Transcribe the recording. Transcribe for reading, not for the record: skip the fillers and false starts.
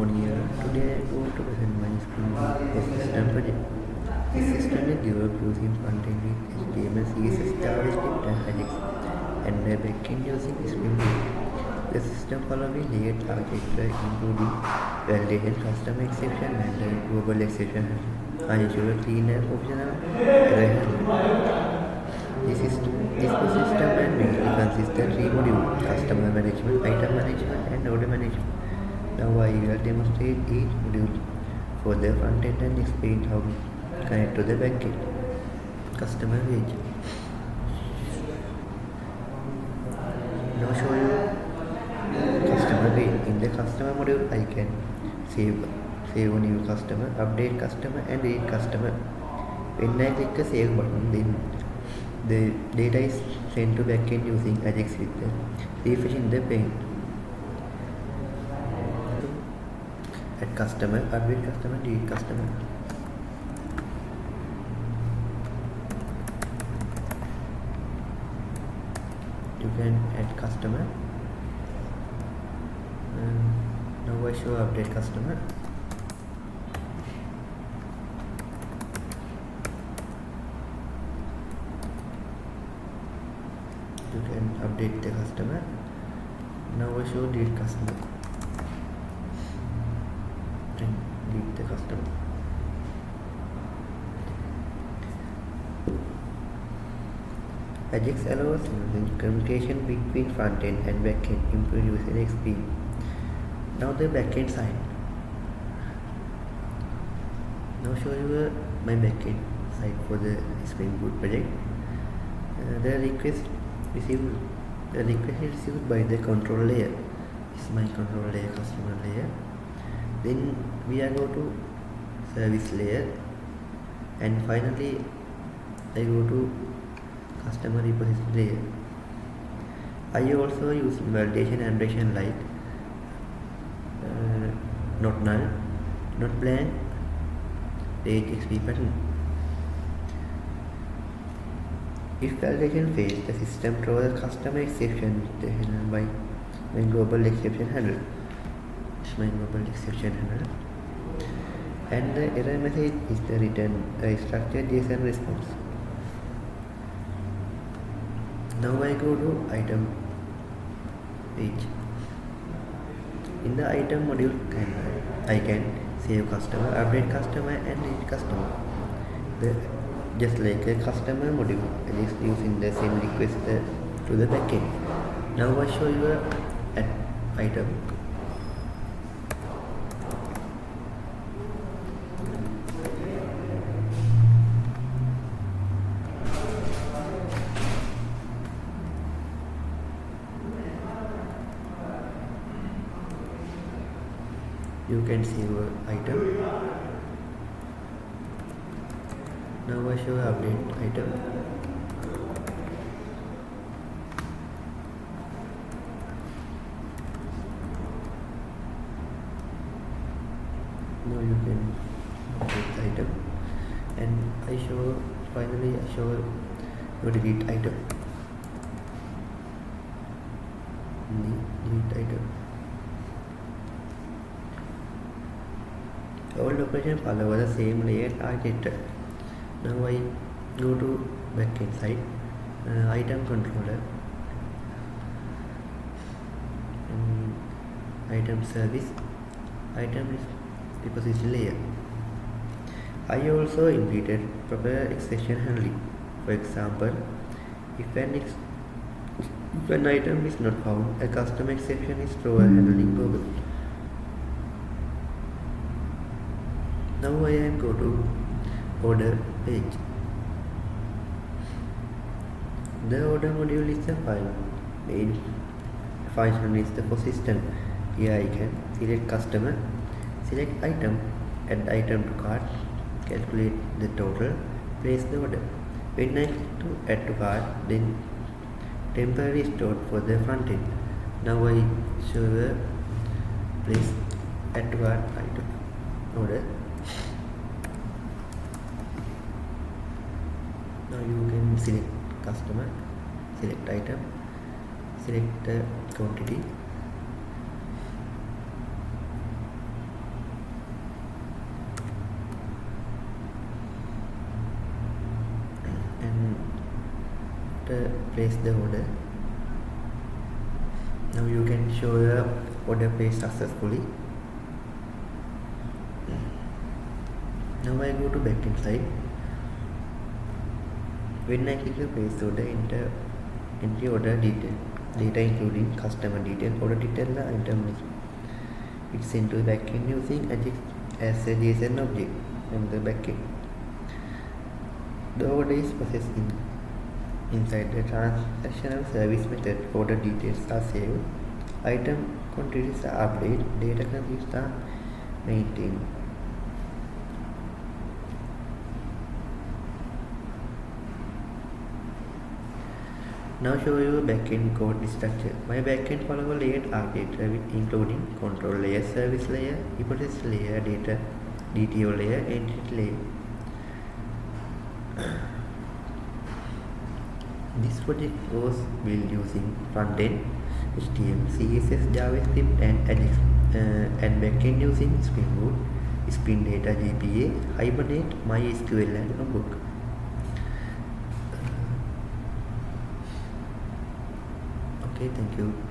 Monia. Today I want to present my Spring Boot system project. This system is developed using front-end with HTML, CSS, JavaScript and Ajax, and the backend using Spring Boot. The system follows layered architecture including validation, custom exception and global exception. I ensure clean and optional error handling. This system and mainly consists of three modules: customer management, item management and order management. Now I will demonstrate each module for the front end and explain how to connect to the back end. Customer page. Now show you customer page. In the customer module I can save a new customer, update customer and delete customer. When I click the save button, then the data is sent to backend using Ajax with the refresh in the pane. Add customer, update customer, delete customer. You can add customer. Now I show update customer. You can update the customer. Now I show delete customer and delete the customer. Ajax allows communication between front end and back end, improve user experience. Now the back end side. Now show you my back end side for the Spring Boot project. The request is received by the control layer. This is my control layer, customer layer. Then we are go to service layer, and finally I go to customer repository layer. I also use validation and like not null, not blank, page XP pattern. If validation fails, the system throws a customer exception handled by my global exception handle. This is my global exception handle. And the error message is the return structured JSON response. Now I go to item page. In the item module, I can save customer, update customer and delete customer. Just like a customer module, it is using the same request to the backend. Now I show you an item. You can save an item. Now I show update item. Now you can update the item, and finally I show your delete item. Delete item. All operations follow the same layered architecture. Now I go to backend side, item controller, item service, item repository layer. I also implemented proper exception handling. For example, if an item is not found, a custom exception is thrown handling global. Now I am go to order page. The order module is the file. Main function is the for system. Here I can select customer, select item, add item to cart, calculate the total, place the order. When I click to add to cart, then temporary stored for the front end. Now I show the place add to cart item order. Now you can select customer, select item, select the quantity, after place the order. Now you can show your order placed successfully. Now I go to backend side. When I click the place order, enter order detail, data including customer detail, order detail and item list. It's sent to the backend using AJAX as a JSON object from the backend. The order is processed inside the transactional service method. Order details are saved, item quantities are updated, data quantities are maintained. Now show you backend code structure. My backend follows a layered architecture including control layer, service layer, hypothesis layer, data DTO layer, entity layer. This project was built using front-end HTML, CSS, JavaScript and AJAX, and backend using Spring Boot, Spring Data GPA, Hibernate, MySQL and Notebook. Okay, thank you.